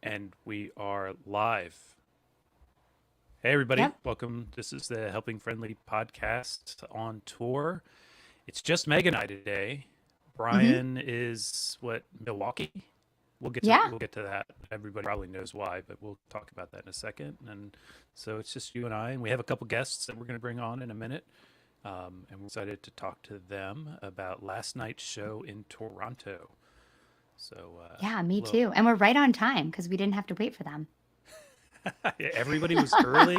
And we are live. Hey, everybody. Yep. Welcome. This is the Helping Friendly podcast on tour. It's just Meg and I today. hmm Brian is Milwaukee? Yeah. We'll get to that. Everybody probably knows why, but we'll talk about that in a second. And so it's just you and I, and we have a couple guests that we're going to bring on in a minute. And we're excited to talk to them about last night's show in Toronto. So, Yeah, me look, too. And we're right on time because we didn't have to wait for them. everybody was early.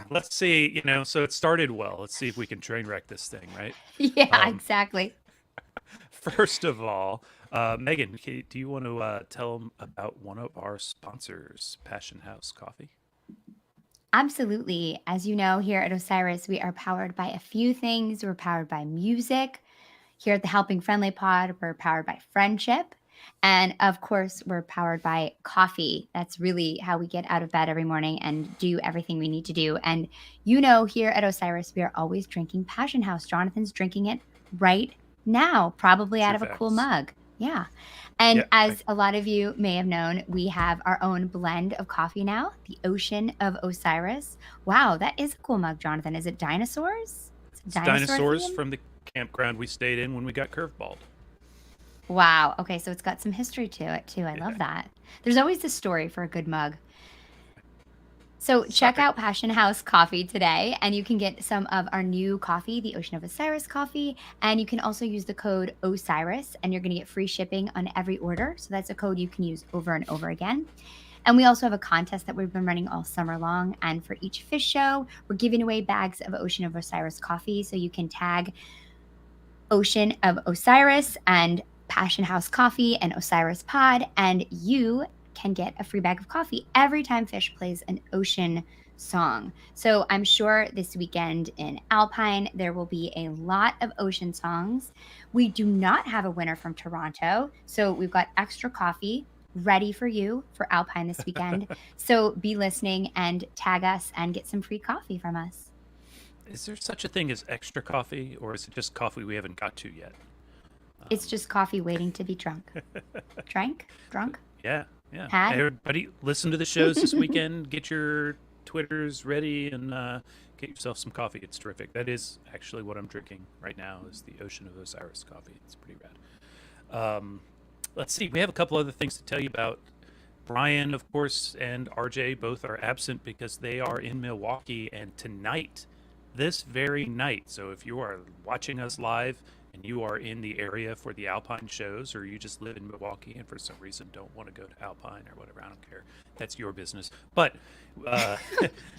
Let's see, so it started well. Let's see if we can train wreck this thing, right? Yeah, Um, exactly. First of all, Megan, do you want to tell them about one of our sponsors, Passion House Coffee? Absolutely. As you know, here at Osiris, we are powered by a few things. We're powered by music. Here at the Helping Friendly Pod, we're powered by friendship. And of course, we're powered by coffee. That's really how we get out of bed every morning and do everything we need to do. And here at Osiris, we are always drinking Passion House. Jonathan's drinking it right now, probably out True of a cool facts. mug. Yeah. And Yeah, as a lot of you may have known, we have our own blend of coffee now, the Ocean of Osiris. Wow, that is a cool mug, Jonathan. Is it dinosaurs? Is it it's dinosaur dinosaurs theme? from the campground we stayed in when we got curveballed. Wow. Okay, so it's got some history to it too. I Yeah. love that. There's always a story for a good mug. So check Sorry. out Passion House Coffee today, and you can get some of our new coffee, the Ocean of Osiris coffee. And you can also use the code OSIRIS, and you're going to get free shipping on every order. So that's a code you can use over and over again. And we also have a contest that we've been running all summer long. And for each fish show, we're giving away bags of Ocean of Osiris coffee. So you can tag Ocean of Osiris and Passion House Coffee and Osiris Pod, and you can get a free bag of coffee every time Fish plays an ocean song. So I'm sure this weekend in Alpine, there will be a lot of ocean songs. We do not have a winner from Toronto, so we've got extra coffee ready for you for Alpine this weekend. So be listening and tag us and get some free coffee from us. Is there such a thing as extra coffee, or is it just coffee we haven't got to yet? It's Um, just coffee waiting to be drunk. Drank? Drunk? yeah, yeah. Had? Everybody, listen to the shows this weekend. Get your Twitters ready and get yourself some coffee. It's terrific. That is actually what I'm drinking right now. Is the Ocean of Osiris coffee. It's pretty rad. Let's see. We have a couple other things to tell you about. Brian, of course, and RJ both are absent because they are in Milwaukee, and tonight, this very night. So if you are watching us live and you are in the area for the Alpine shows, or you just live in Milwaukee and for some reason don't want to go to Alpine or whatever, I don't care. That's your business. But uh,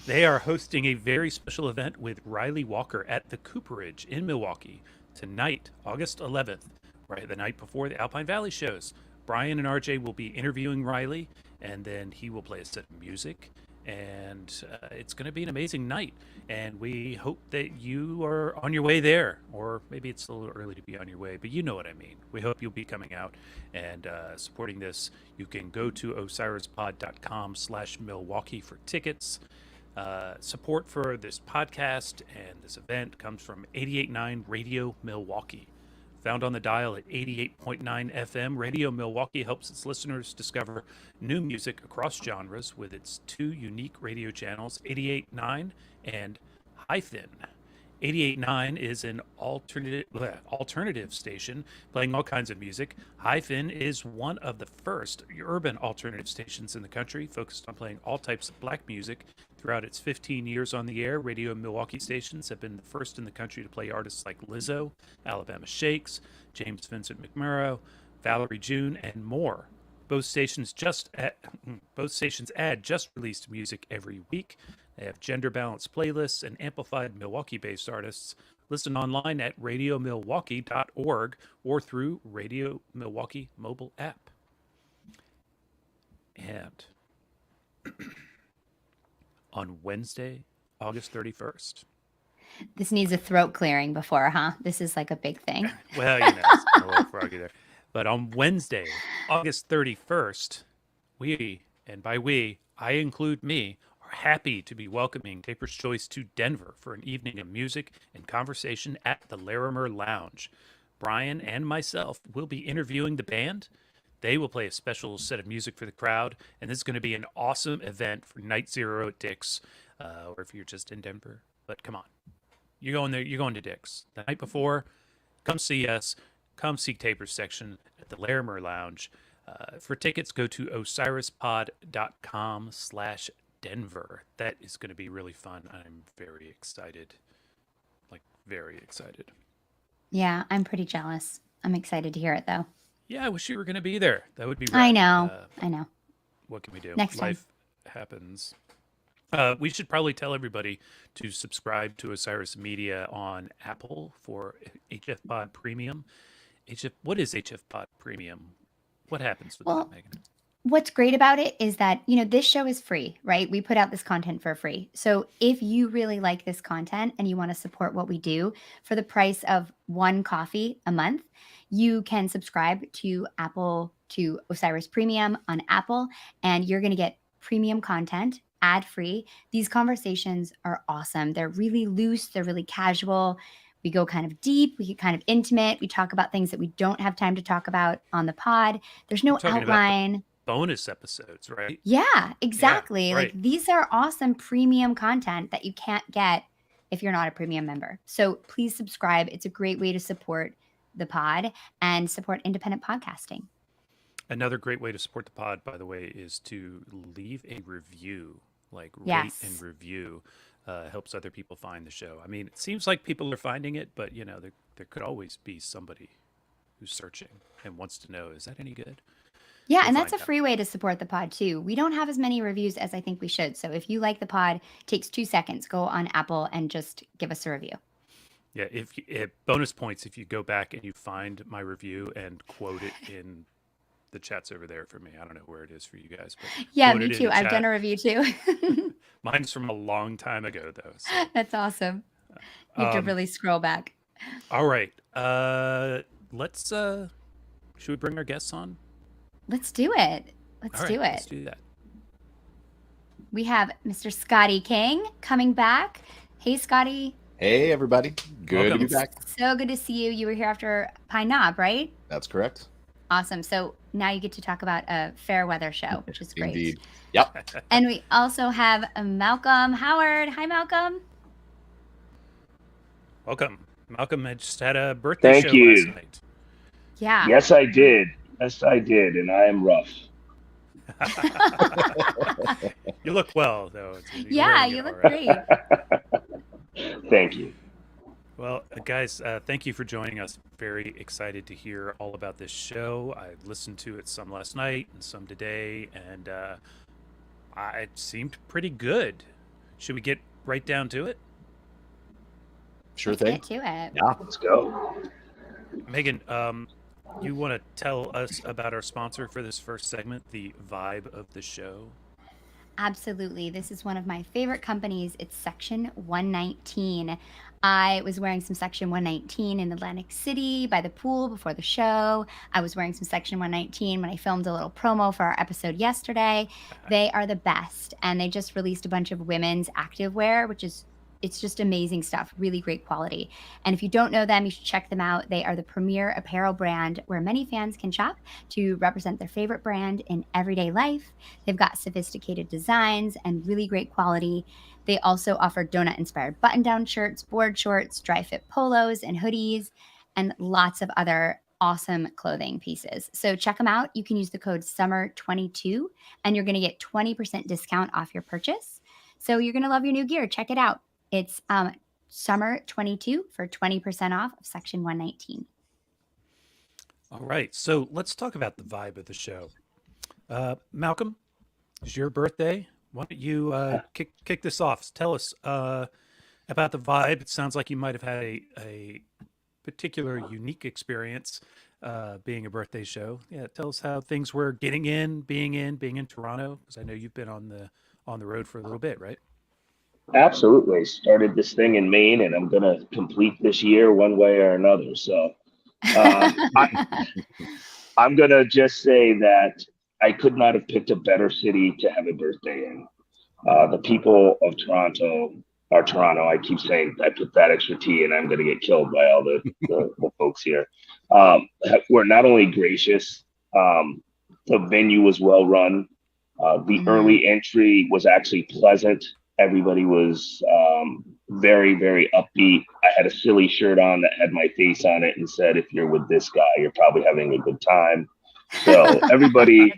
they are hosting a very special event with Riley Walker at the Cooperage in Milwaukee tonight, August 11th, right the night before the Alpine Valley shows. Brian and RJ will be interviewing Riley, and then he will play a set of music. And it's going to be an amazing night. And we hope that you are on your way there, or maybe it's a little early to be on your way, but you know what I mean. We hope you'll be coming out and supporting this. You can go to osirispod.com/Milwaukee for tickets. Support for this podcast and this event comes from 88.9 Radio Milwaukee. Found on the dial at 88.9 FM, Radio Milwaukee helps its listeners discover new music across genres with its two unique radio channels, 88.9 and Hyphen. 88.9 is an alternative station playing all kinds of music. Hyphen is one of the first urban alternative stations in the country, focused on playing all types of black music. Throughout its 15 years on the air, Radio Milwaukee stations have been the first in the country to play artists like Lizzo, Alabama Shakes, James Vincent McMurrow, Valerie June, and more. Both stations both stations add just released music every week. They have gender balanced playlists and amplified Milwaukee based artists. Listen online at radiomilwaukee.org or through Radio Milwaukee mobile app. And on Wednesday, August 31st. This needs a throat clearing before, huh? This is like a big thing. Well, it's a little froggy there. But on Wednesday, August 31st, we, and by we, I include me, are happy to be welcoming Taper's Choice to Denver for an evening of music and conversation at the Larimer Lounge. Brian and myself will be interviewing the band, They will play a special set of music for the crowd, and this is going to be an awesome event for Night Zero at Dick's, or if you're just in Denver. But come on, you're going there. You're going to Dick's the night before. Come see us. Come see Taper's section at the Larimer Lounge. For tickets, go to osirispod.com/Denver. That is going to be really fun. I'm very excited. Like, very excited. Yeah, I'm pretty jealous. I'm excited to hear it though. Yeah, I wish you were going to be there. That would be rad. I know. I know. What can we do? Next time. Life happens. We should probably tell everybody to subscribe to Osiris Media on Apple for HFPod Premium. What is HFPod Premium? What happens with that, Megan? What's great about it is that, this show is free, right? We put out this content for free. So if you really like this content and you want to support what we do for the price of one coffee a month, you can subscribe to Osiris Premium on Apple, and you're going to get premium content ad-free. These conversations are awesome. They're really loose. They're really casual. We go kind of deep. We get kind of intimate. We talk about things that we don't have time to talk about on the pod. There's no outline. Bonus episodes, right? Yeah, exactly. Yeah, right. Like, these are awesome premium content that you can't get if you're not a premium member. So please subscribe. It's a great way to support the pod and support independent podcasting. Another great way to support the pod, by the way, is to leave a review, like rate and review. Helps other people find the show. I mean, it seems like people are finding it, but there could always be somebody who's searching and wants to know, is that any good? Yeah, and that's a free way to support the pod too. We don't have as many reviews as I think we should. So if you like the pod, it takes 2 seconds. Go on Apple and just give us a review. Yeah, if bonus points if you go back and you find my review and quote it in the chats over there for me. I don't know where it is for you guys, but yeah, me too. I've done a review too. Mine's from a long time ago, though. So. That's awesome. You have to really scroll back. All right. Let's. Should we bring our guests on? Let's do it. Let's do it. Let's do that. We have Mr. Scotty King coming back. Hey, Scotty. Hey, everybody. Good to be back. So good to see you. You were here after Pine Knob, right? That's correct. Awesome. So now you get to talk about a fair weather show, which is great. Indeed. Yep. And we also have Malcolm Howard. Hi, Malcolm. Welcome. Malcolm had just had a birthday show last night. Yeah. Yes, I did. And I am rough. You look well, though. Yeah, you look great. Thank you. Well, guys, thank you for joining us. Very excited to hear all about this show. I listened to it some last night and some today, and it seemed pretty good. Should we get right down to it? Sure thing. Let's get to it. Yeah. Let's go. Megan, you want to tell us about our sponsor for this first segment, the vibe of the show? Absolutely. This is one of my favorite companies. It's Section 119. I was wearing some Section 119 in Atlantic City by the pool before the show. I was wearing some Section 119 when I filmed a little promo for our episode yesterday. They are the best. And they just released a bunch of women's activewear, it's just amazing stuff, really great quality. And if you don't know them, you should check them out. They are the premier apparel brand where many fans can shop to represent their favorite brand in everyday life. They've got sophisticated designs and really great quality. They also offer donut-inspired button-down shirts, board shorts, dry-fit polos, and hoodies, and lots of other awesome clothing pieces. So check them out. You can use the code SUMMER22, and you're going to get 20% discount off your purchase. So you're going to love your new gear. Check it out. It's SUMMER22 for 20% off of Section 119. All right. So let's talk about the vibe of the show. Malcolm, it's your birthday. Why don't you kick this off? Tell us about the vibe. It sounds like you might have had a particular unique experience being a birthday show. Yeah, tell us how things were being in Toronto, because I know you've been on the road for a little bit, right? Absolutely. Started this thing in Maine, and I'm going to complete this year one way or another. So I'm going to just say that I could not have picked a better city to have a birthday in. The people of Toronto are Toronto. I keep saying I put that extra T, and I'm going to get killed by all the folks here. We're not only gracious, The venue was well run. The early entry was actually pleasant. Everybody was very, very upbeat. I had a silly shirt on that had my face on it and said, "If you're with this guy, you're probably having a good time." So everybody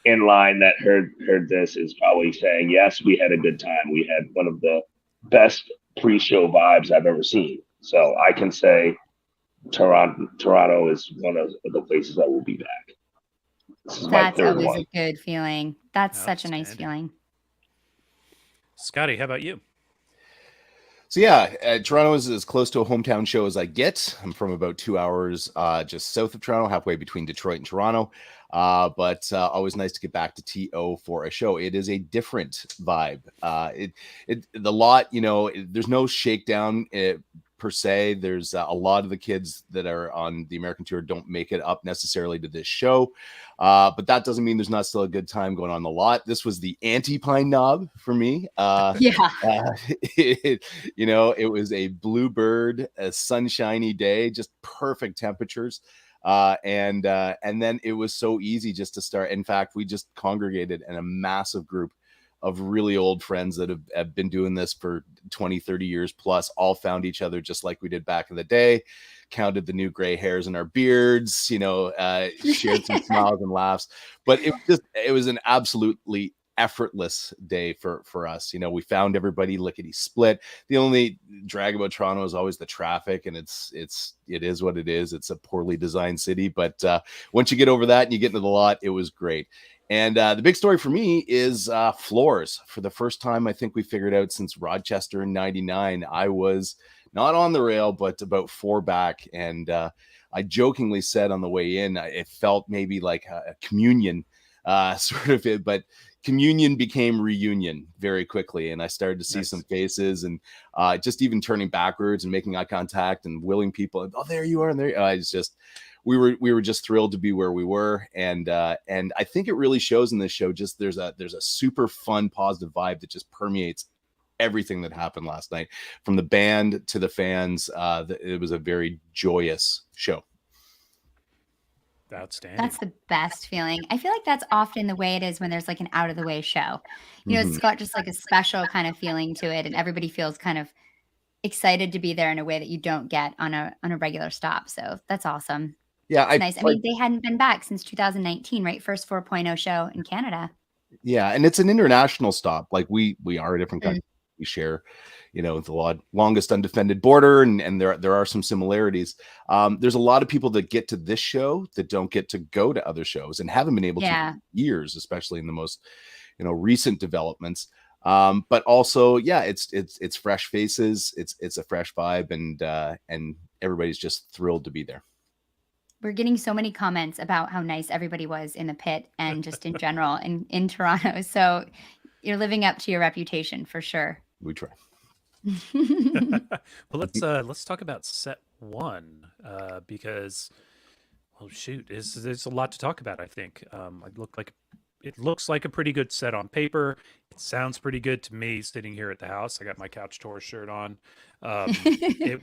in line that heard this is probably saying, "Yes, we had a good time. We had one of the best pre-show vibes I've ever seen." So I can say Toronto is one of the places that will be back. This is my That's third always one. a good feeling. That's such a nice Outstanding. feeling. Scotty, how about you? So yeah, Toronto is as close to a hometown show as I get. I'm from about 2 hours just south of Toronto, halfway between Detroit and Toronto. But always nice to get back to TO for a show. It is a different vibe. The lot, there's no shakedown per se. There's a lot of the kids that are on the American tour don't make it up necessarily to this show. But that doesn't mean there's not still a good time going on the lot. This was the anti-pine knob for me. Yeah. It was a bluebird, a sunshiny day, just perfect temperatures. And then it was so easy just to start. In fact, we just congregated in a massive group of really old friends that have been doing this for 20, 30 years plus, all found each other just like we did back in the day, counted the new gray hairs in our beards, shared some smiles and laughs. But it was an absolutely effortless day for us. We found everybody lickety split. The only drag about Toronto is always the traffic, and it is what it is. It's a poorly designed city, but once you get over that and you get into the lot, it was great. And the big story for me is floors. For the first time, I think we figured out since Rochester in '99, I was not on the rail, but about 4 back. And I jokingly said on the way in, it felt maybe like a communion sort of it, but communion became reunion very quickly. And I started to see some faces, and just even turning backwards and making eye contact and willing people, "Oh, there you are." And there, it's just, we were just thrilled to be where we were. And I think it really shows in this show. Just there's a super fun, positive vibe that just permeates everything that happened last night, from the band to the fans. It was a very joyous show. Outstanding. That's the best feeling. I feel like that's often the way it is when there's like an out of the way show. It's got just like a special kind of feeling to it, and everybody feels kind of excited to be there in a way that you don't get on a regular stop. So that's awesome. Yeah, it's nice. I mean, they hadn't been back since 2019, right? First 4.0 show in Canada. Yeah, and it's an international stop. Like we are a different country. We share, the longest undefended border, and there are some similarities. There's a lot of people that get to this show that don't get to go to other shows and haven't been able to for years, especially in the most, recent developments. But also, it's fresh faces, it's a fresh vibe, and everybody's just thrilled to be there. We're getting so many comments about how nice everybody was in the pit and just in general in Toronto. So you're living up to your reputation for sure. We try. Well, let's talk about set 1 because, well, shoot, there's a lot to talk about. I think it looks like a pretty good set on paper. It sounds pretty good to me sitting here at the house. I got my Couch Tour shirt on. It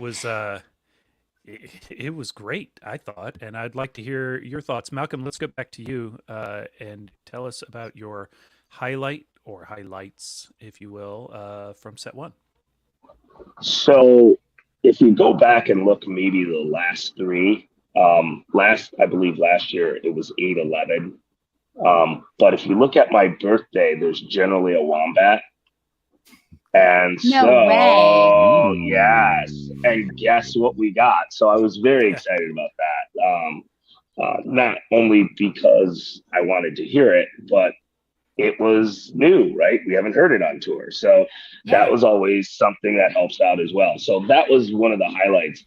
was great, I thought, and I'd like to hear your thoughts. Malcolm, let's go back to you and tell us about your highlight or highlights, if you will, from set 1. So if you go back and look maybe the last 3, I believe last year it was 8/11. But if you look at my birthday, there's generally a wombat. And no way. Yes. And guess what we got? So I was very excited about that. Not only because I wanted to hear it, but it was new, right? We haven't heard it on tour. So that was always something that helps out as well. So that was one of the highlights.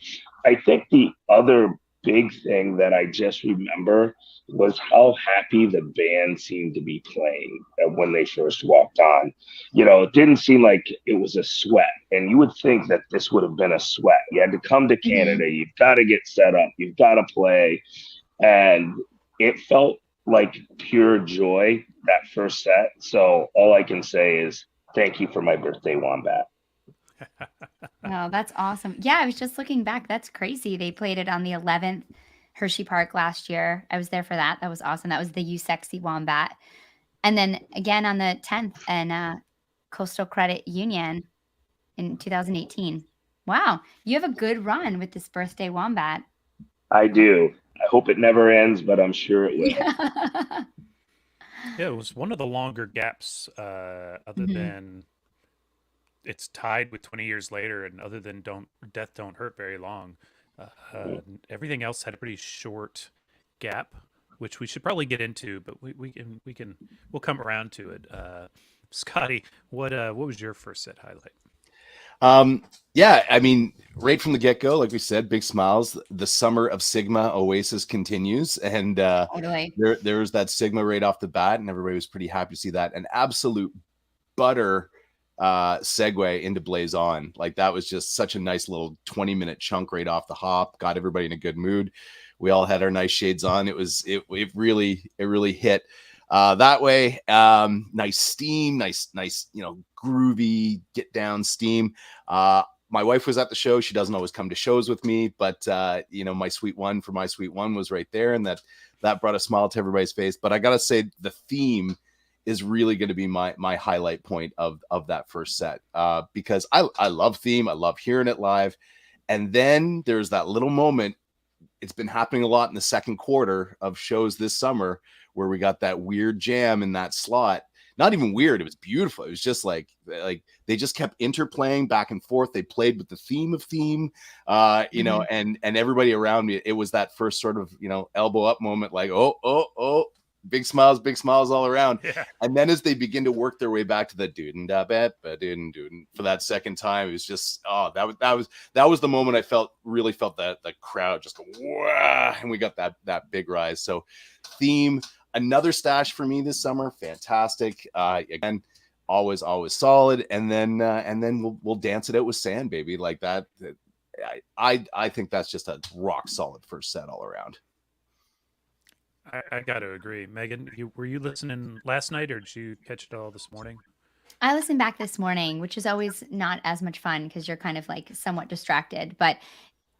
I think the other big thing that I just remember was how happy the band seemed to be playing when they first walked on. It didn't seem like it was a sweat. And you would think that this would have been a sweat. You had to come to Canada. You've got to get set up. You've got to play. And it felt like pure joy that first set. So all I can say is thank you for my birthday, Wombat. Oh, that's awesome. Yeah, I was just looking back. That's crazy. They played it on the 11th Hershey Park last year. I was there for that. That was awesome. That was the You Sexy Wombat. And then again on the 10th and Coastal Credit Union in 2018. Wow, you have a good run with this birthday wombat. I do. I hope it never ends, but I'm sure it will. Yeah. Yeah, it was one of the longer gaps, other than it's tied with 20 years later, and other than Death Don't Hurt Very Long. Everything else had a pretty short gap, which we should probably get into, but we'll come around to it. Scotty, what was your first set highlight? Yeah, I mean, right from the get-go, like we said, big smiles. The summer of Sigma Oasis continues, and Totally. there was that Sigma right off the bat, and everybody was pretty happy to see that. An absolute butter segue into Blaze On. Like, that was just such a nice little 20-minute chunk right off the hop, got everybody in a good mood. We all had our nice shades on. It really hit that way. Nice steam, nice groovy get down steam. My wife was at the show. She doesn't always come to shows with me, but my sweet one was right there, and that brought a smile to everybody's face. But I gotta say, the theme is really going to be my highlight point of that first set, because I love theme. I love hearing it live. And then there's that little moment. It's been happening a lot in the second quarter of shows this summer, where we got that weird jam in that slot. Not even weird. It was beautiful. It was just like they just kept interplaying back and forth. They played with the theme of theme, and everybody around me. It was that first sort of, elbow up moment, like, oh, big smiles all around. Yeah. And then as they begin to work their way back to the doodin for that second time, it was just, that was the moment I really felt that the crowd just go, wow, and we got that big rise. So theme, another stash for me this summer. Fantastic. Again, always solid. And then we'll dance it out with sand, baby. Like that. I think that's just a rock solid first set all around. I got to agree. Megan, were you listening last night, or did you catch it all this morning? I listened back this morning, which is always not as much fun because you're kind of like somewhat distracted, but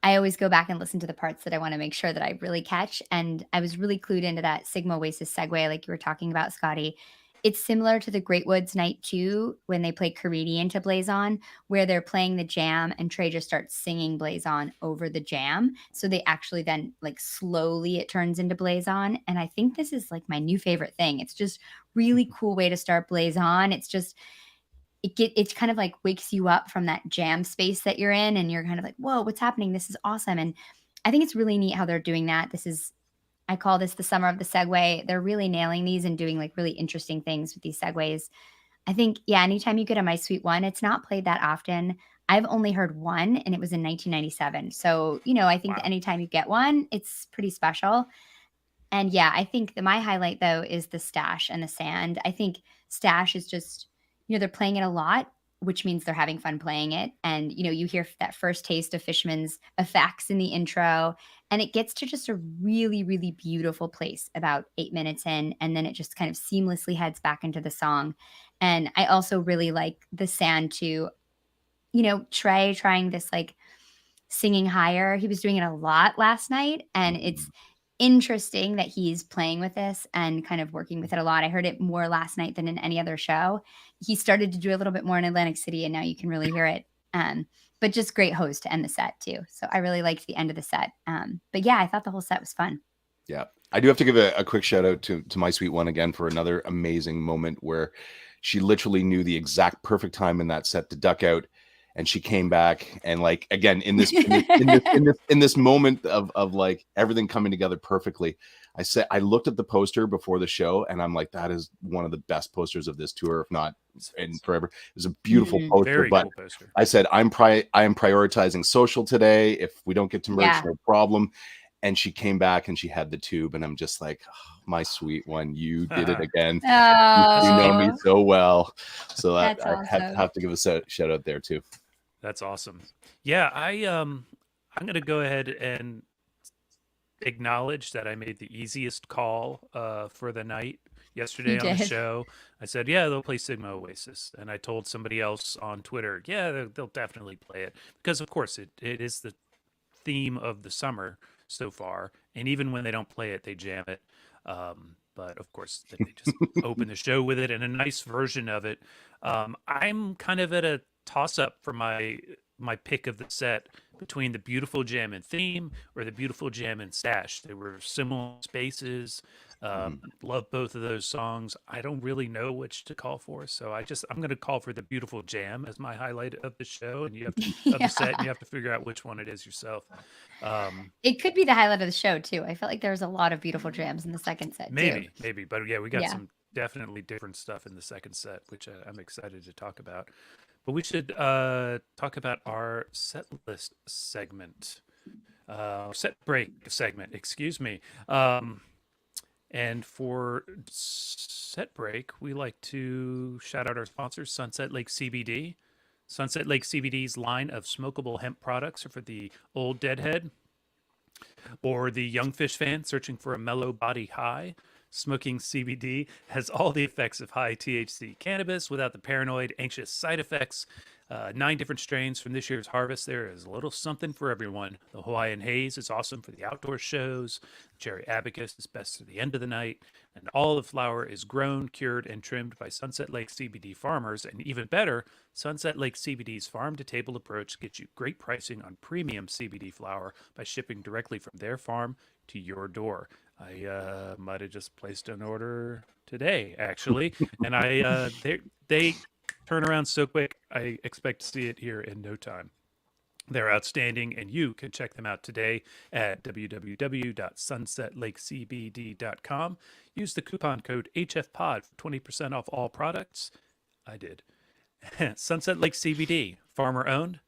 I always go back and listen to the parts that I want to make sure that I really catch. And I was really clued into that Sigma Oasis segue, like you were talking about, Scotty. It's similar to the Great Woods Night 2 when they play Caridi into Blaze On, where they're playing the jam and Trey just starts singing Blaze On over the jam. So they actually then, like, slowly it turns into Blaze On. And I think this is like my new favorite thing. It's just really cool way to start Blaze On. It's just, it kind of like wakes you up from that jam space that you're in, and you're kind of like, whoa, what's happening? This is awesome. And I think it's really neat how they're doing that. I call this the summer of the segue. They're really nailing these and doing like really interesting things with these segues. I think, yeah, anytime you get a My Sweet One, it's not played that often. I've only heard one, and it was in 1997. So, I think that anytime you get one, it's pretty special. And yeah, I think my highlight though is the stash and the sand. I think stash is just, they're playing it a lot, which means they're having fun playing it. And, you hear that first taste of Fishman's effects in the intro, and it gets to just a really, really beautiful place about 8 minutes in. And then it just kind of seamlessly heads back into the song. And I also really like the sand too. Trey trying this like singing higher. He was doing it a lot last night, and it's interesting that he's playing with this and kind of working with it a lot. I heard it more last night than in any other show. He started to do a little bit more in Atlantic City, and now you can really hear it. But just great host to end the set too. So I really liked the end of the set. But yeah, I thought the whole set was fun. Yeah, I do have to give a quick shout out to My Sweet One again for another amazing moment where she literally knew the exact perfect time in that set to duck out. And she came back, and like, again, in this moment of like everything coming together perfectly, I looked at the poster before the show, and I'm like, that is one of the best posters of this tour, if not in forever. It was a beautiful poster. Very but cool poster. I said, I am prioritizing social today. If we don't get to merch, no problem. And she came back and she had the tube, and I'm just like, oh, My Sweet One, you did it again. Oh. You know me so well. So I awesome. have to give a shout out there too. That's awesome. Yeah, I'm going to go ahead and acknowledge that I made the easiest call for the night yesterday on the show. I said, yeah, they'll play Sigma Oasis. And I told somebody else on Twitter, yeah, they'll definitely play it. Because, of course, it is the theme of the summer. so far, and even when they don't play it, they jam it. But of course, then they just open the show with it and a nice version of it. I'm kind of at a toss up for my pick of the set between the Beautiful Jam and Theme or the Beautiful Jam and Stash. They were similar spaces. Love both of those songs. I don't really know which to call for, so I'm going to call for the Beautiful Jam as my highlight of the show, and you have to of the set, and you have to figure out which one it is yourself. It could be the highlight of the show too. I felt like there was a lot of beautiful jams in the second set. Maybe, too. but yeah, we got Yeah. some definitely different stuff in the second set, which I'm excited to talk about. But we should talk about our set list segment, set break segment. Excuse me. And for set break, we like to shout out our sponsors, Sunset Lake CBD. Sunset Lake CBD's line of smokable hemp products are for the old deadhead or the young fish fan searching for a mellow body high. Smoking CBD has all the effects of high THC cannabis without the paranoid, anxious side effects. 9 different strains from this year's harvest. There is a little something for everyone. The Hawaiian Haze is awesome for the outdoor shows. Cherry Abacus is best for the end of the night. And all the flower is grown, cured, and trimmed by Sunset Lake CBD farmers. And even better, Sunset Lake CBD's farm-to-table approach gets you great pricing on premium CBD flower by shipping directly from their farm to your door. I might have just placed an order today, actually, and they turn around so quick. I expect to see it here in no time. They're outstanding, and you can check them out today at www.sunsetlakecbd.com. Use the coupon code HFPod for 20% off all products. I did. Sunset Lake CBD, farmer owned,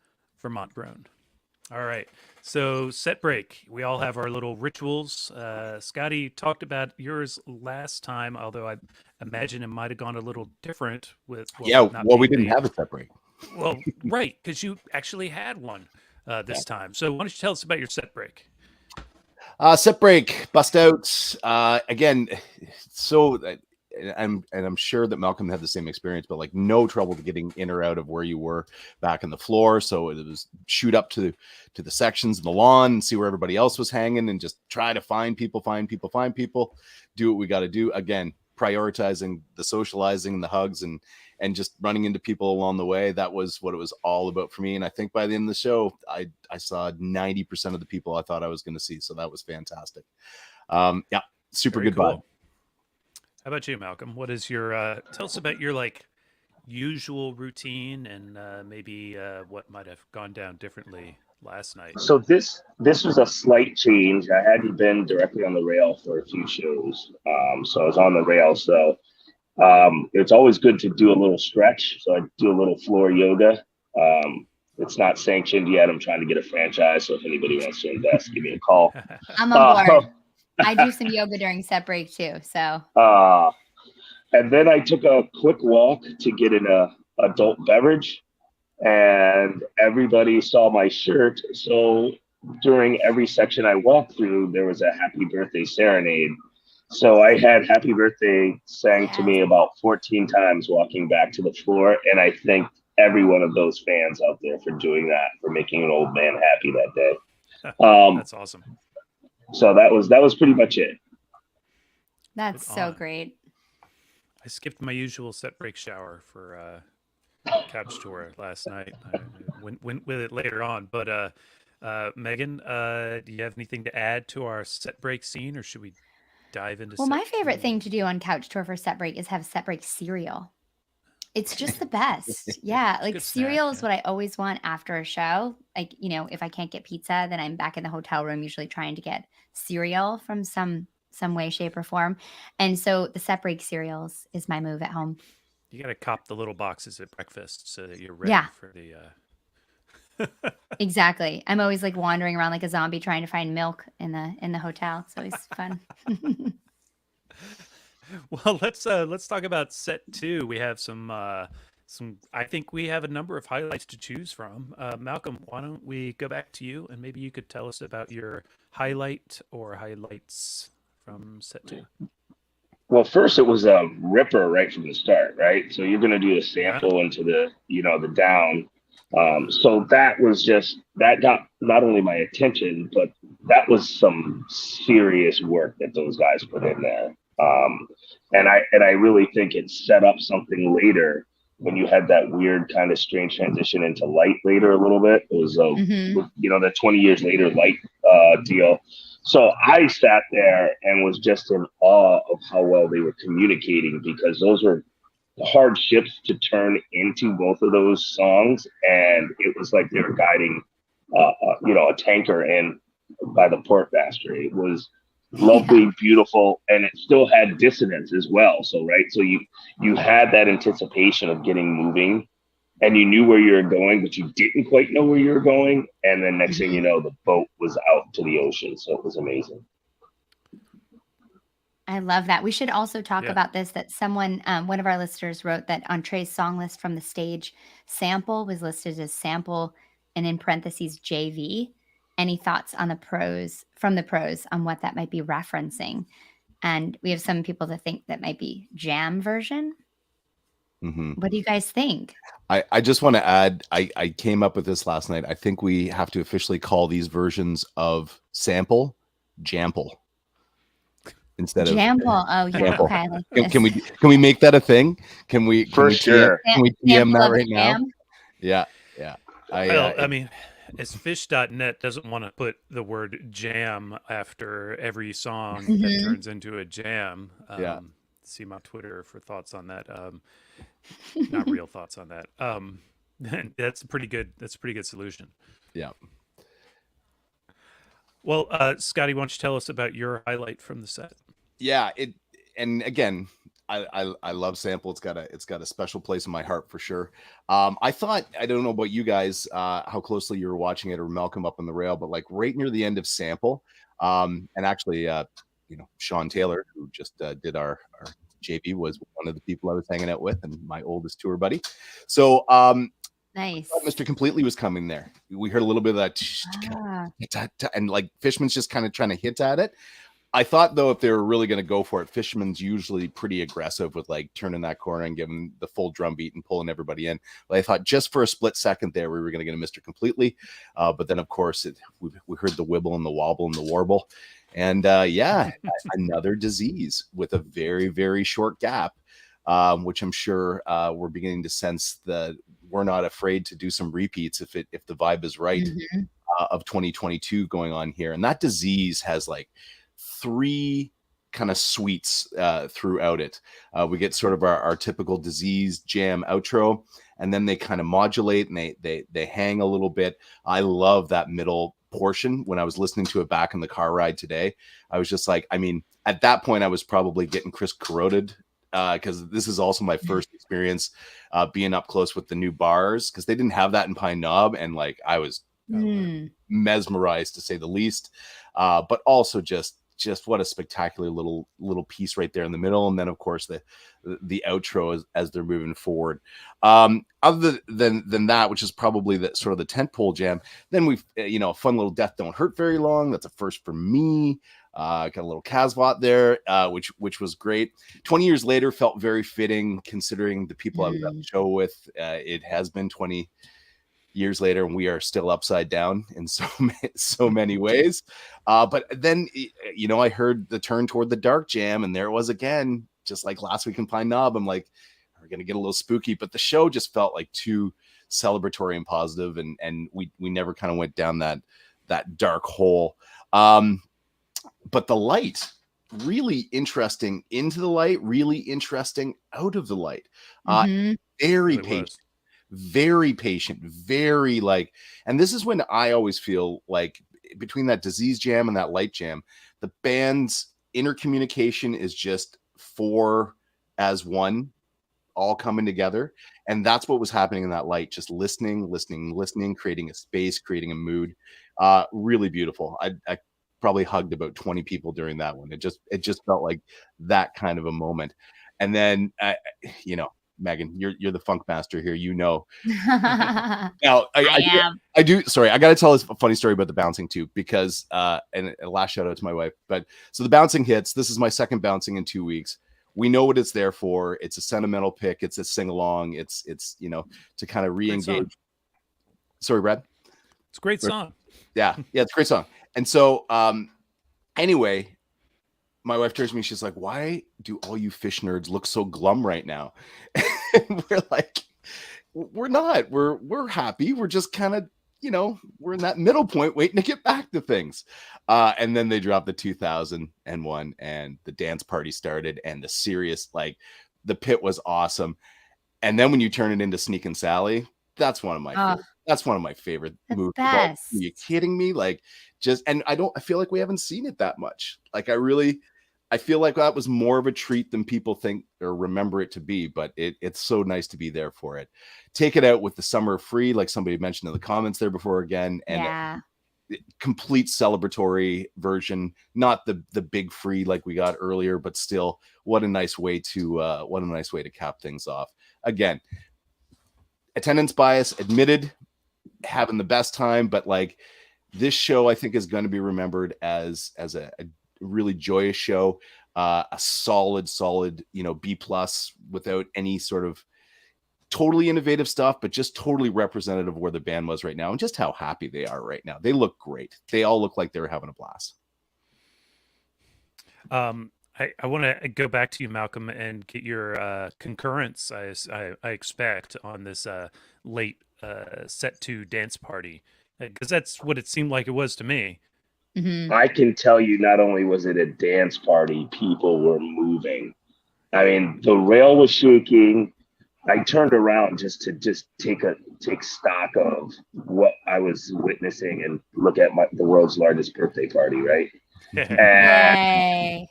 Vermont grown. All right. So set break. We all have our little rituals. Scotty talked about yours last time, although I imagine it might have gone a little different with we didn't being have a set break. Well, right, because you actually had one this time. So why don't you tell us about your set break? Set break, bust out. Again, so I'm sure that Malcolm had the same experience, but like no trouble to getting in or out of where you were back in the floor. So it was shoot up to the sections in the lawn and see where everybody else was hanging and just try to find people, do what we got to do. Again, prioritizing the socializing and the hugs and just running into people along the way. That was what it was all about for me. And I think by the end of the show, I saw 90% of the people I thought I was going to see. So that was fantastic. Super Very good cool. vibe. How about you, Malcolm? What is your tell us about your like usual routine and maybe what might have gone down differently last night? So this was a slight change. I hadn't been directly on the rail for a few shows, so I was on the rail. So it's always good to do a little stretch. So I do a little floor yoga. It's not sanctioned yet. I'm trying to get a franchise. So if anybody wants to invest, give me a call. I'm on board. I do some yoga during set break too. So. And then I took a quick walk to get an adult beverage, and everybody saw my shirt. So during every section I walked through, there was a happy birthday serenade. So I had happy birthday sang to me about 14 times walking back to the floor. And I thank every one of those fans out there for doing that, for making an old man happy that day. That's awesome. So that was pretty much it. That's so great. I skipped my usual set break shower for couch tour last night. I went with it later on. But Megan, do you have anything to add to our set break scene, or should we dive into? Well, my favorite thing to do on couch tour for set break is have set break cereal. It's just the best. Yeah, like cereal is what I always want after a show. Like, you know, if I can't get pizza, then I'm back in the hotel room usually trying to get cereal from some way, shape, or form. And so the set break cereals is my move at home. You got to cop the little boxes at breakfast so that you're ready for the... Exactly. I'm always like wandering around like a zombie trying to find milk in the hotel. It's always fun. Well, let's talk about set 2. We have some I think we have a number of highlights to choose from. Malcolm, why don't we go back to you and maybe you could tell us about your highlight or highlights from set 2. Well, first it was a ripper right from the start, right? So you're going to do a sample into the, the down. So that got not only my attention, but that was some serious work that those guys put in there. And I really think it set up something later when you had that weird kind of strange transition into light later a little bit. It was the 20 years later light deal. So I sat there and was just in awe of how well they were communicating, because those were hard ships to turn into both of those songs, and it was like they were guiding a tanker in by the port master. It was lovely, beautiful, and it still had dissonance as well. So you had that anticipation of getting moving, and you knew where you were going, but you didn't quite know where you were going. And then next thing you know, the boat was out to the ocean. So it was amazing. I love that. We should also talk about this, that someone, one of our listeners wrote that on Trey's song list from the stage, sample was listed as sample and in parentheses JV. Any thoughts on the pros on what that might be referencing? And we have some people that think that might be jam version. What do you guys think? I just want to add, I came up with this last night. I think we have to officially call these versions of sample Jample instead of Jample. Oh yeah, Jample. okay. I like this. Can we make that a thing? Can we sure. Can we DM that right now? Yeah. I mean, as fish.net doesn't want to put the word jam after every song that turns into a jam. See my Twitter for thoughts on that. Not real thoughts on that. That's a pretty good solution. Yeah. Well, Scotty, why don't you tell us about your highlight from the set? Yeah, and again, I love sample. It's got a special place in my heart for sure. I thought, I don't know about you guys, how closely you were watching it, or Malcolm up on the rail, but like right near the end of sample, and actually, Sean Taylor, who just did our JB, was one of the people I was hanging out with, and my oldest tour buddy. So nice. Mr. Completely was coming there. We heard a little bit of that, and like Fishman's just kind of trying to hit at it. I thought, though, if they were really going to go for it, Fishman's usually pretty aggressive with like turning that corner and giving the full drum beat and pulling everybody in. But I thought just for a split second there, we were going to get a Mr. Completely. But then, of course, we heard the wibble and the wobble and the warble. And another disease with a very, very short gap, which I'm sure we're beginning to sense that we're not afraid to do some repeats if the vibe is right, of 2022 going on here. And that disease has like 3 kind of suites throughout it. We get sort of our typical disease jam outro, and then they kind of modulate and they hang a little bit. I love that middle portion. When I was listening to it back in the car ride today, I was just like, I mean, at that point I was probably getting Chris corroded, because this is also my first experience being up close with the new bars, because they didn't have that in Pine Knob, and like I was mesmerized to say the least, but also just what a spectacular little piece right there in the middle. And then of course the outro as they're moving forward. Other than that, which is probably the sort of the tentpole jam, then we've a fun little Death Don't Hurt Very Long. That's a first for me. Got a little Casbot there, which was great. 20 years later felt very fitting considering the people I was at the show with. It has been 20 years later, and we are still upside down in so many ways. But then, I heard the turn toward the dark jam, and there it was again, just like last week in Pine Knob. I'm like, we're going to get a little spooky, but the show just felt like too celebratory and positive, and we never kind of went down that dark hole. But the light, really interesting into the light, really interesting out of the light. Very patient. Very patient, very like, and this is when I always feel like between that disease jam and that light jam, the band's intercommunication is just 4 as one, all coming together. And that's what was happening in that light, just listening, creating a space, creating a mood. Really beautiful. I probably hugged about 20 people during that one. It just felt like that kind of a moment. And then, Megan, you're the funk master here, Now, I do. Sorry, I got to tell this funny story about the bouncing too, because and a last shout out to my wife. But so the bouncing hits. This is my second bouncing in 2 weeks. We know what it's there for. It's a sentimental pick. It's a sing along. It's to kind of re-engage. Sorry, Brad. It's a great song. Yeah, it's a great song. And so, anyway, my wife turns to me. She's like, "Why do all you fish nerds look so glum right now?" And we're like, "We're not. We're happy. We're just kind of, we're in that middle point, waiting to get back to things." And then they dropped the 2001, and the dance party started, and the serious, like, the pit was awesome. And then when you turn it into Sneak and Sally, that's one of my favorite. That's one of my favorite The movies. best. Are you kidding me? Like, and I feel like we haven't seen it that much. Like, I feel like that was more of a treat than people think or remember it to be, but it's so nice to be there for it. Take it out with the summer free, like somebody mentioned in the comments there before again, and Yeah. complete celebratory version, not the big free like we got earlier, but still, what a nice way to cap things off. Again, attendance bias admitted, having the best time, but like, this show I think is going to be remembered as a really joyous show, a solid B+ without any sort of totally innovative stuff, but just totally representative of where the band was right now and just how happy they are right now. They look great. They all look like they're having a blast. I want to go back to you, Malcolm, and get your concurrence. I expect on this late set to dance party, because that's what it seemed like it was to me. Mm-hmm. I can tell you, not only was it a dance party, people were moving. I mean, the rail was shaking. I turned around just to take stock of what I was witnessing and look at the world's largest birthday party, right? And Yay.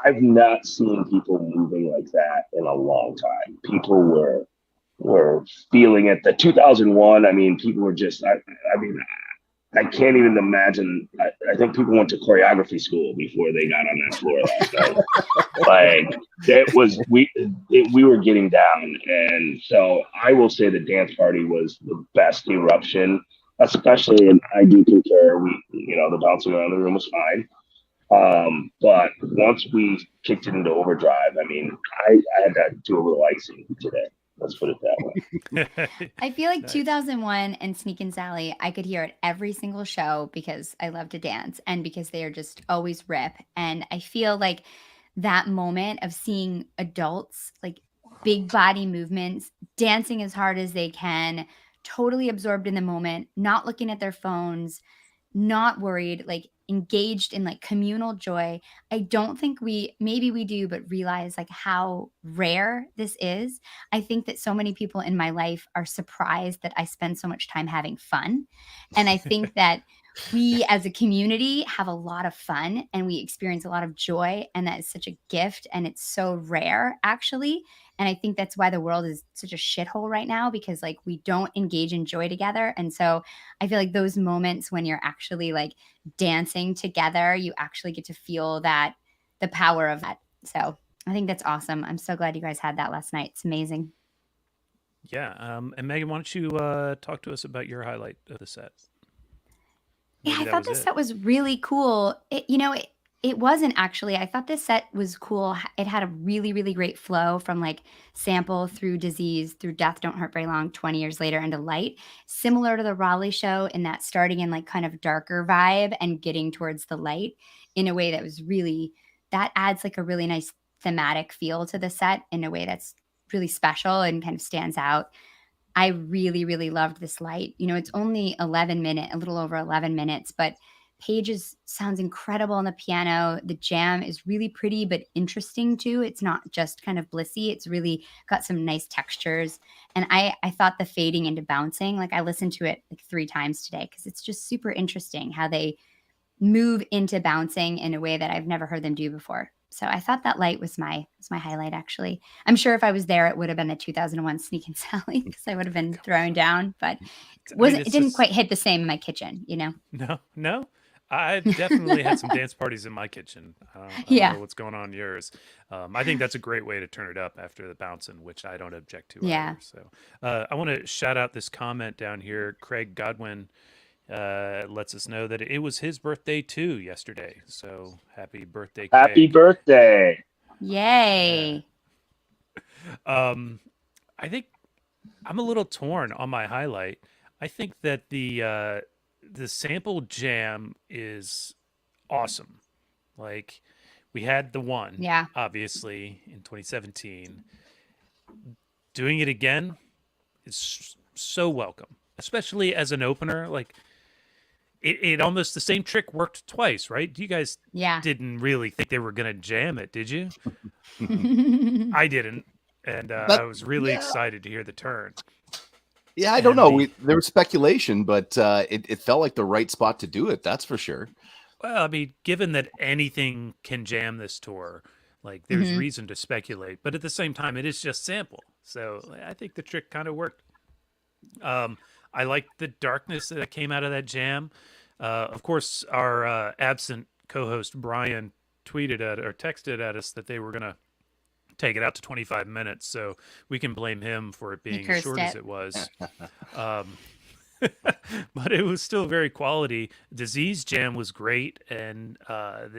I've not seen people moving like that in a long time. People were feeling it. The 2001, I mean, people were just, I can't even imagine. I think people went to choreography school before they got on that floor last night. Like, it was, we were getting down. And so I will say the dance party was the best eruption, especially, and I do concur, the bouncing around the room was fine. But once we kicked it into overdrive, I mean, I had to do a little icing today. Let's put it that way. I feel like Nice. 2001 and Sneak and Sally, I could hear it every single show because I love to dance and because they are just always rip. And I feel like that moment of seeing adults, like big body movements, dancing as hard as they can, totally absorbed in the moment, not looking at their phones, not worried, like engaged in like communal joy. I don't think maybe we do, but realize like how rare this is. I think that so many people in my life are surprised that I spend so much time having fun. And I think that we as a community have a lot of fun and we experience a lot of joy. And that is such a gift. And it's so rare, actually. And I think that's why the world is such a shithole right now, because like we don't engage in joy together. And so I feel like those moments when you're actually like dancing together, you actually get to feel that, the power of that. So I think that's awesome. I'm so glad you guys had that last night. It's amazing. Yeah. And Megan, why don't you talk to us about your highlight of the set? Yeah, Maybe I that thought was this it. set was really cool. It wasn't actually. I thought this set was cool. It had a really, really great flow from like sample through disease, through death, don't hurt very long, 20 years later, into light. Similar to the Raleigh show in that starting in like kind of darker vibe and getting towards the light in a way that was really, that adds like a really nice thematic feel to the set in a way that's really special and kind of stands out. I really, really loved this light. It's only a little over 11 minutes, but Paige's sounds incredible on the piano. The jam is really pretty, but interesting too. It's not just kind of blissy. It's really got some nice textures. And I thought the fading into bouncing, like I listened to it like 3 times today because it's just super interesting how they move into bouncing in a way that I've never heard them do before. So I thought that light was my highlight, actually. I'm sure if I was there, it would have been the 2001 Sneak and Sally because I would have been throwing down, but it didn't quite hit the same in my kitchen, No. I've definitely had some dance parties in my kitchen. I don't Yeah. know what's going on in yours. I think that's a great way to turn it up after the bouncing, which I don't object to Yeah. either. So I want to shout out this comment down here. Craig Godwin lets us know that it was his birthday too yesterday. So happy birthday, Craig. Happy birthday. Yay. I think I'm a little torn on my highlight. I think that the sample jam is awesome. Like, we had the one, Yeah. obviously, in 2017. Doing it again is so welcome, especially as an opener. Like, it almost, the same trick worked twice, right? You guys Yeah. didn't really think they were gonna jam it, did you? I didn't, and That I was really yeah. excited to hear the turn. Yeah, I don't And know. There was speculation, but it felt like the right spot to do it. That's for sure. Well, I mean, given that anything can jam this tour, like, there's Mhm. reason to speculate, but at the same time, it is just sample. So I think the trick kind of worked. I liked the darkness that came out of that jam. Of course, our absent co-host Brian tweeted at or texted at us that they were gonna take it out to 25 minutes, so we can blame him for it He being as cursed short as it. it was. Um, but it was still very quality. Disease Jam was great, and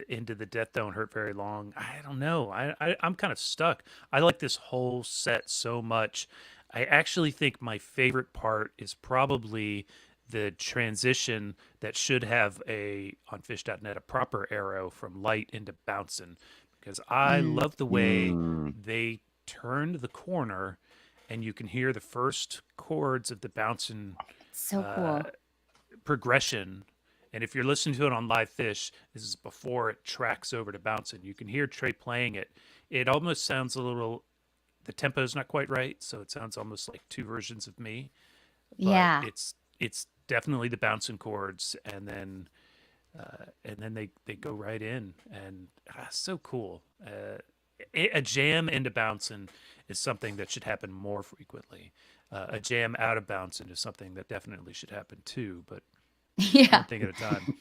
Into the Death Don't Hurt Very Long. I don't know. I'm kind of stuck. I like this whole set so much. I actually think my favorite part is probably the transition that should have on fish.net a proper arrow from light into bouncing, because I Mm. love the way Mm. they turned the corner and you can hear the first chords of the bouncing So cool. progression. And if you're listening to it on Live Fish, this is before it tracks over to bouncing. You can hear Trey playing it. It almost sounds a little, the tempo's not quite right, so it sounds almost like two versions of me. But Yeah. it's definitely the bouncing chords, and then they go right in, and so cool. A jam into bouncing is something that should happen more frequently. A jam out of bouncing is something that definitely should happen too, but Yeah. one thing at a time.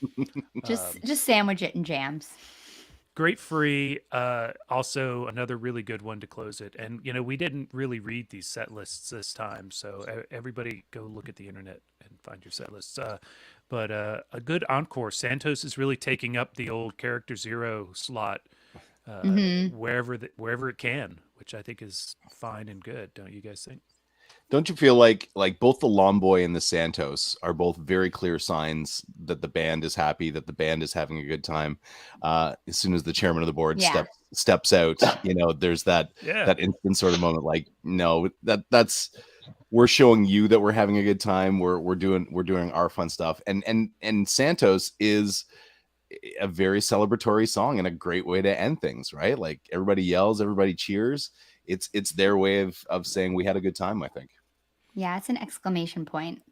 Just sandwich it in jams. Great free. Also, another really good one to close it. And we didn't really read these set lists this time, so everybody go look at the internet and find your set lists. But a good encore. Santos is really taking up the old character zero slot wherever it can, which I think is fine and good. Don't you guys think? Don't you feel like both the Lomboy and the Santos are both very clear signs that the band is happy, that the band is having a good time? As soon as the chairman of the board Yeah. steps out, there's that instant sort of moment, like, no, that's we're showing you that we're having a good time. We're doing our fun stuff, and Santos is a very celebratory song and a great way to end things, right? Like, everybody yells, everybody cheers. It's their way of saying we had a good time, I think. Yeah, it's an exclamation point.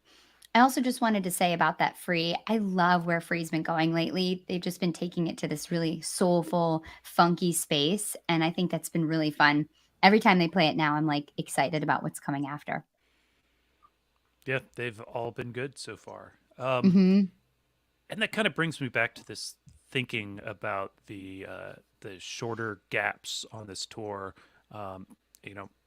I also just wanted to say about that free. I love where free's been going lately. They've just been taking it to this really soulful, funky space, and I think that's been really fun. Every time they play it now, I'm like excited about what's coming after. Yeah, they've all been good so far. Hmm. And that kind of brings me back to this thinking about the shorter gaps on this tour.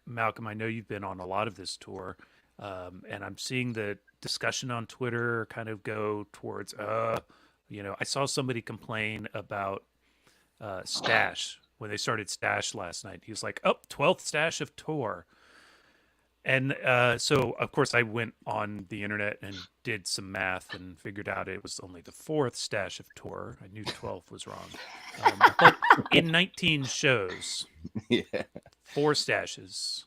Malcolm, I know you've been on a lot of this tour, and I'm seeing the discussion on Twitter kind of go towards, I saw somebody complain about Stash when they started Stash last night. He was like, oh, 12th Stash of tour. And so, of course, I went on the internet and did some math and figured out it was only the 4th Stash of tour. I knew 12th was wrong. But in 19 shows, Yeah. 4 stashes.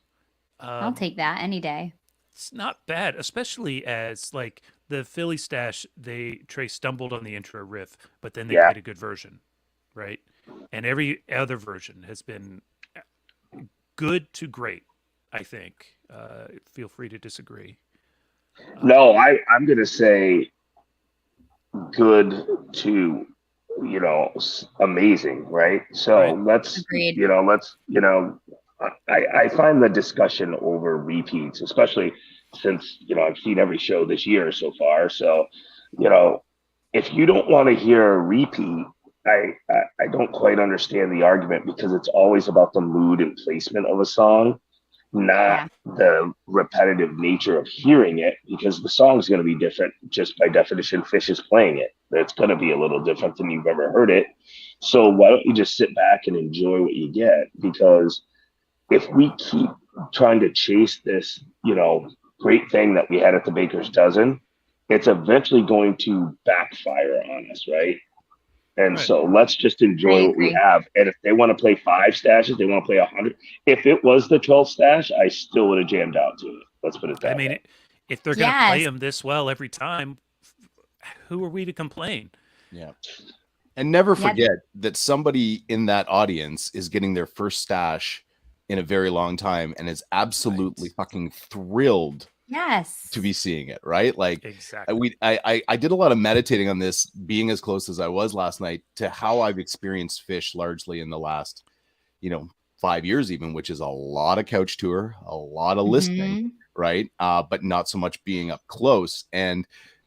I'll take that any day. It's not bad, especially as, like, the Philly Stash, Trey stumbled on the intro riff, but then they played a good version, right? And every other version has been good to great, I think. Feel free to disagree. No, I'm going to say good to, amazing, right? So Right. Agreed. I find the discussion over repeats, especially since, I've seen every show this year so far. So, if you don't want to hear a repeat, I don't quite understand the argument, because it's always about the mood and placement of a song, not the repetitive nature of hearing it, because the song's going to be different. Just by definition, Fish is playing it. It's going to be a little different than you've ever heard it. So why don't you just sit back and enjoy what you get? Because if we keep trying to chase this, great thing that we had at the Baker's Dozen, it's eventually going to backfire on us, right? And Right. so let's just enjoy what we agree. have. And if they want to play 5 stashes, they want to play 100. If it was the 12th stash, I still would have jammed out to it. Let's put it I that mean, way. if they're going to play Yes. them this well every time, who are we to complain? Yeah. And never Yeah. forget that somebody in that audience is getting their first stash in a very long time and is absolutely Right. fucking thrilled Yes. to be seeing it, right? Like Exactly. I did a lot of meditating on this, being as close as I was last night to how I've experienced fish largely in the last, 5 years even, which is a lot of couch tour, a lot of listening, Mhm. right? But not so much being up close. And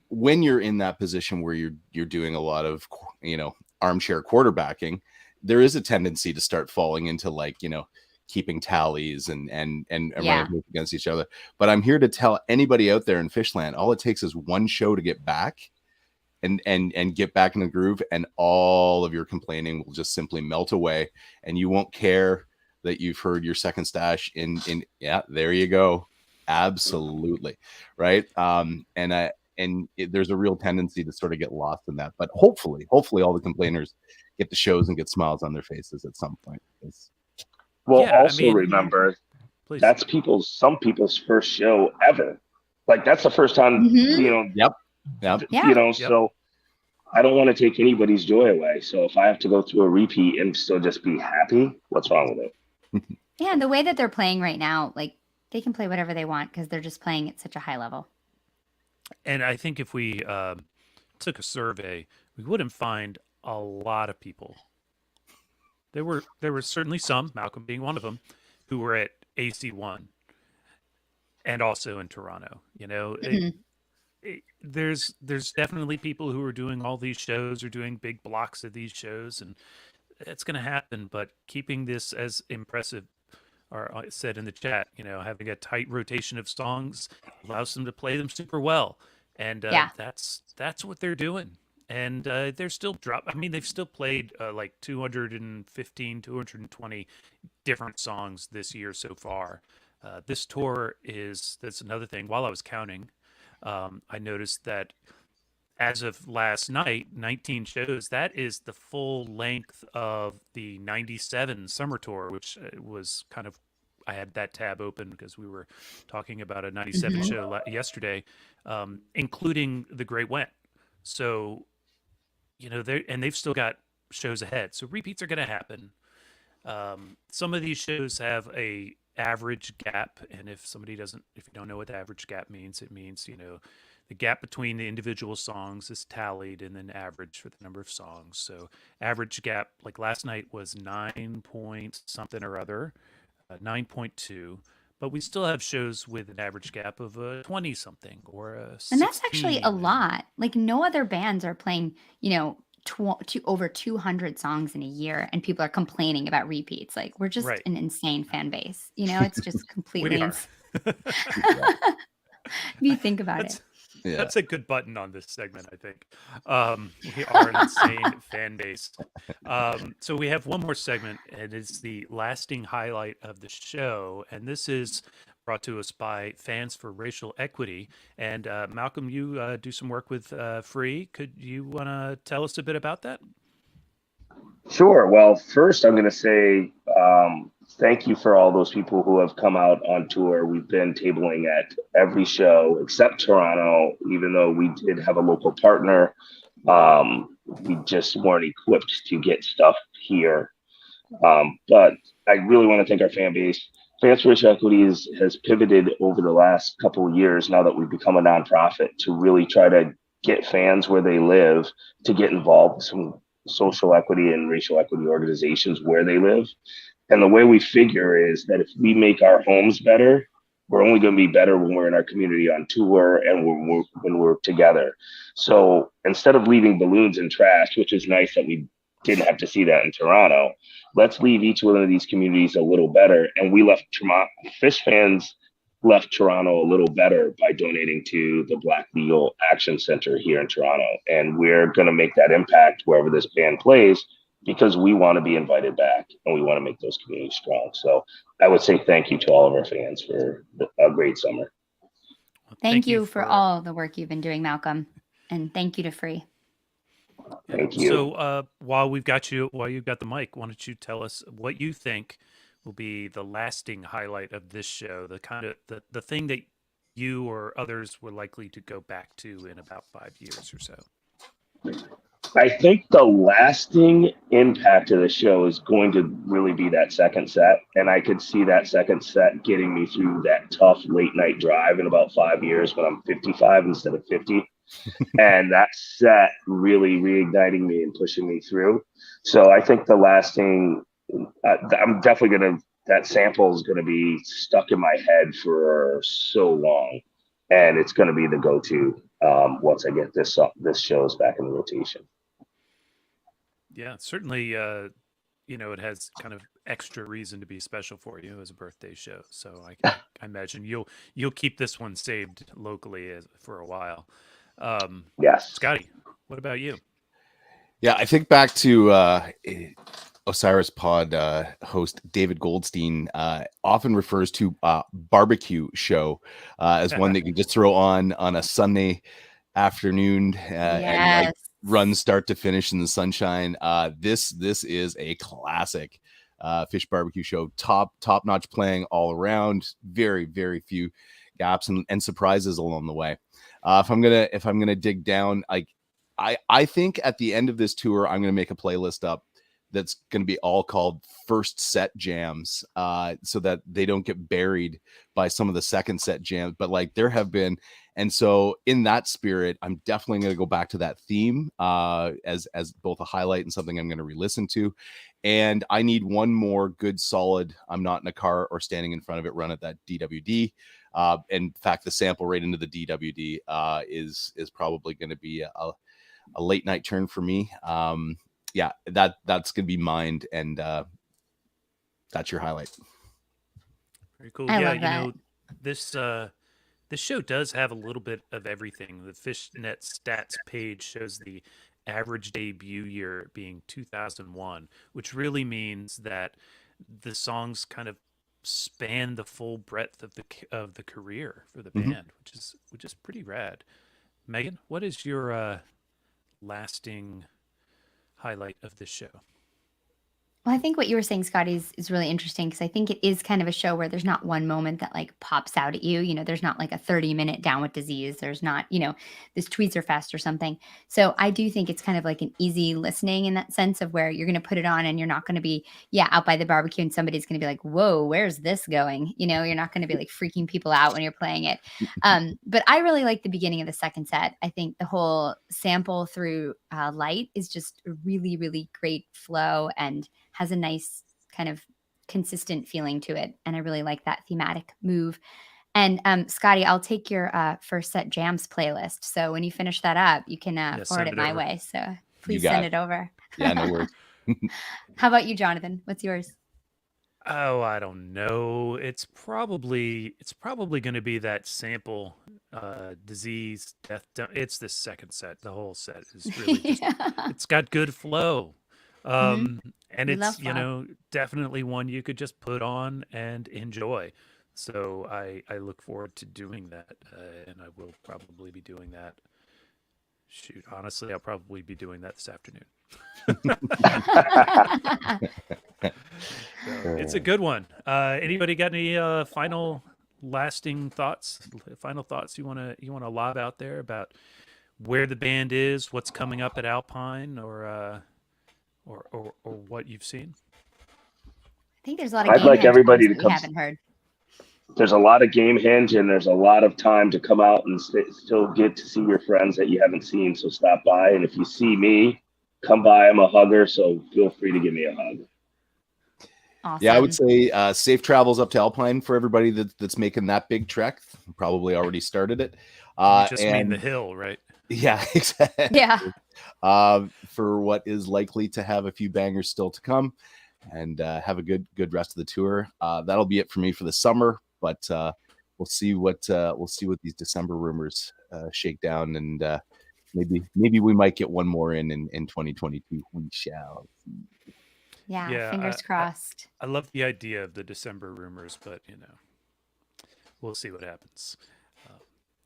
when you're in that position where you're doing a lot of, armchair quarterbacking, there is a tendency to start falling into like, keeping tallies and Yeah. running against each other. But I'm here to tell anybody out there in Fishland, all it takes is one show to get back and get back in the groove, and all of your complaining will just simply melt away, and you won't care that you've heard your second stash in yeah, there you go. Absolutely. Right. There's a real tendency to sort of get lost in that. But hopefully all the complainers get the shows and get smiles on their faces at some point. Well, Yeah, I also mean, remember, please. that's some people's first show ever. Like that's the first time, Mhm. Yep. Yeah. So I don't want to take anybody's joy away. So if I have to go through a repeat and still just be happy, what's wrong with it? Yeah, and the way that they're playing right now, like they can play whatever they want because they're just playing at such a high level. And I think if we took a survey, we wouldn't find a lot of people. There were certainly some, Malcolm being one of them, who were at AC1 and also in Toronto. There's definitely people who are doing all these shows or doing big blocks of these shows, and it's going to happen. But keeping this as impressive, or I said in the chat, having a tight rotation of songs allows them to play them super well, and Yeah. that's what they're doing. And they're still I mean, they've still played like 215, 220 different songs this year so far. This tour that's another thing. While I was counting, I noticed that as of last night, 19 shows. That is the full length of the 97 summer tour, which was kind of, I had that tab open because we were talking about a 97 Mhm. show yesterday, including the Great Went. So, they've still got shows ahead. So repeats are going to happen. Some of these shows have a average gap, and if you don't know what the average gap means, it means the gap between the individual songs is tallied and then average for the number of songs. So average gap, like last night, was 9 point something or other, 9.2. But we still have shows with an average gap of 20 something or a 16. And that's actually a lot. Like no other bands are playing, over 200 songs in a year, and people are complaining about repeats. Like we're just Right. an insane fan base. It's just completely. We are. If you think about it. Yeah. That's a good button on this segment, I think. We are an insane fan base. So we have one more segment, and it's the lasting highlight of the show. And this is brought to us by Fans for Racial Equity. And Malcolm, you do some work with Free. Could you want to tell us a bit about that? Sure. Well, first I'm going to say thank you for all those people who have come out on tour. We've been tabling at every show except Toronto, even though we did have a local partner. We just weren't equipped to get stuff here. But I really want to thank our fan base. Fans for Racial Equity has pivoted over the last couple of years, now that we've become a nonprofit, to really try to get fans where they live to get involved with some social equity and racial equity organizations where they live. And the way we figure is that if we make our homes better, we're only going to be better when we're in our community on tour and when we're together. So instead of leaving balloons in trash, which is nice that we didn't have to see that in Toronto, let's leave each one of these communities a little better. And we left Fish fans left Toronto a little better by donating to the Black Legal Action Center here in Toronto. And we're going to make that impact wherever this band plays, because we want to be invited back and we want to make those communities strong. So I would say thank you to all of our fans for a great summer. Well, Thank you for all the work you've been doing, Malcolm. And thank you to Free. Thank you. So while you've got the mic, why don't you tell us what you think will be the lasting highlight of this show, the kind of the thing that you or others were likely to go back to in about 5 years or so? I think the lasting impact of the show is going to really be that second set. And I could see that second set getting me through that tough late night drive in about 5 years when I'm 55 instead of 50. And that set really reigniting me and pushing me through. So I think the lasting, I'm definitely going to, that sample is going to be stuck in my head for so long. And it's going to be the go-to once I get this show's back in the rotation. Yeah, certainly. It has kind of extra reason to be special for you as a birthday show. So I imagine you'll keep this one saved locally for a while. Yes, Scotty, what about you? Yeah, I think back to HFPod host David Goldstein often refers to barbecue show as one that you can just throw on a Sunday afternoon and like run start to finish in the sunshine. This is a classic fish barbecue show, top notch playing all around. Very few gaps and surprises along the way. If I'm gonna dig down, I think at the end of this tour, I'm gonna make a playlist up that's going to be all called first set jams so that they don't get buried by some of the second set jams, but like there have been. And so in that spirit, I'm definitely going to go back to that theme as both a highlight and something I'm going to re-listen to. And I need one more good solid I'm not in a car or standing in front of it run at that DWD. In fact, the sample right into the DWD is probably going to be a late night turn for me. Yeah, that's gonna be mine, and that's your highlight. Very cool. I yeah, love that. This show does have a little bit of everything. The Fishnet stats page shows the average debut year being 2001, which really means that the songs kind of span the full breadth of the career for the band, which is pretty rad. Megan, what is your lasting highlight of this show? Well, I think what you were saying, Scotty, is really interesting because I think it is kind of a show where there's not one moment that like pops out at you. You know, there's not like a 30-minute down with disease. There's not, this tweets are fast or something. So I do think it's kind of like an easy listening in that sense of where you're going to put it on and you're not going to be, out by the barbecue and somebody's going to be like, whoa, where's this going? You're not going to be like freaking people out when you're playing it. But I really like the beginning of the second set. I think the whole sample through Light is just a really, really great flow and has a nice kind of consistent feeling to it. And I really like that thematic move. And Scotty, I'll take your first set jams playlist. So when you finish that up, you can forward it my way. So please send it over. Yeah, no worries. How about you, Jonathan? What's yours? Oh, I don't know. It's probably going to be that sample, disease, death. It's the second set. The whole set is really just. It's got good flow. And it's definitely one you could just put on and enjoy. So I look forward to doing that, and I will probably be doing that. Shoot, honestly, I'll probably be doing that this afternoon. So, it's a good one. Anybody got any final lasting thoughts? Final thoughts you wanna lob out there about where the band is, what's coming up at Alpine, or what you've seen? I think there's a lot of I'd like everybody to come. We haven't heard. There's a lot of Game Hinge, and there's a lot of time to come out and still get to see your friends that you haven't seen. So stop by, and if you see me, come by. I'm a hugger, so feel free to give me a hug. Awesome. Yeah, I would say safe travels up to Alpine for everybody that's making that big trek. Probably already started it. You just mean the hill, right? Yeah, exactly. Yeah. For what is likely to have a few bangers still to come, and have a good rest of the tour. That'll be it for me for the summer, but we'll see what these December rumors shake down, and maybe we might get one more in 2022. We shall see. Yeah, fingers crossed. I love the idea of the December rumors, but we'll see what happens.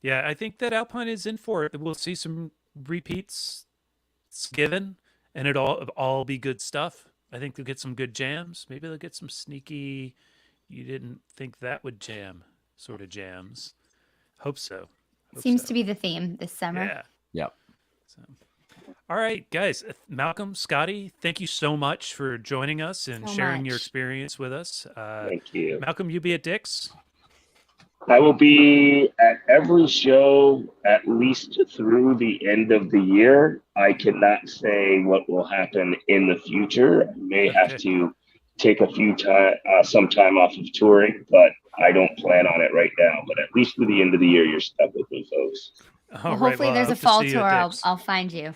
Yeah, I think that Alpine is in for it. We'll see some repeats given, and it'll all be good stuff. I think they'll get some good jams. Maybe they'll get some sneaky, you didn't think that would jam sort of jams. Hope so. Hope Seems so. to be the theme this summer. Yeah. Yep. So, all right, guys. Malcolm, Scotty, thank you so much for joining us and So sharing your much. experience with us. Thank you. Malcolm, you be at Dick's. I will be at every show at least through the end of the year. I cannot say what will happen in the future. I may have Okay. to take some time off of touring, but I don't plan on it right now. But at least through the end of the year, you're stuck with me, folks. All Well, right. hopefully Well, I there's a hope to fall see you tour. at I'll, Dick's. I'll find you.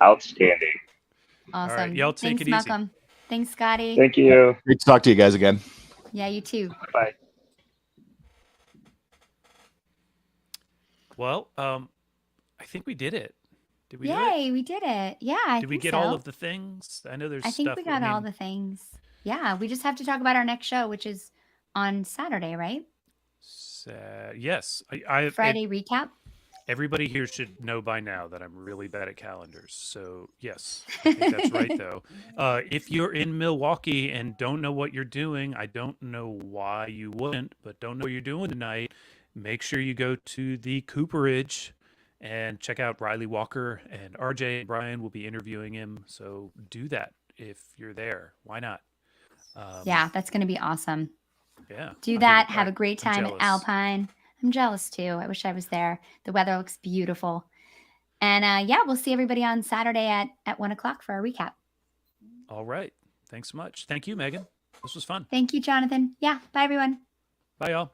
Outstanding. Awesome. right, y'all take Thanks, it easy. Malcolm. Thanks, Scotty. Thank you. Great to talk to you guys again. Yeah, you too. Bye. Well, I think we did it. Did we do it? Yay, we did it. Yeah, I Did we think get so. all of the things? I know there's I think stuff. we got all the things. Yeah, we just have to talk about our next show, which is on Saturday, right? Yes. I Friday recap. everybody here should know by now that I'm really bad at calendars. So yes, I think that's right though. If you're in Milwaukee and don't know what you're doing, I don't know why you wouldn't, but don't know what you're doing tonight, make sure you go to the Cooperage and check out Riley Walker, and RJ and Brian will be interviewing him. So do that if you're there. Why not? Yeah, that's going to be awesome. Yeah. Do I that. think- Have a great I'm time at jealous. Alpine. I'm jealous too. I wish I was there. The weather looks beautiful. And yeah, we'll see everybody on Saturday at 1 o'clock for our recap. All right. Thanks so much. Thank you, Megan. This was fun. Thank you, Jonathan. Yeah, bye everyone. Bye, y'all.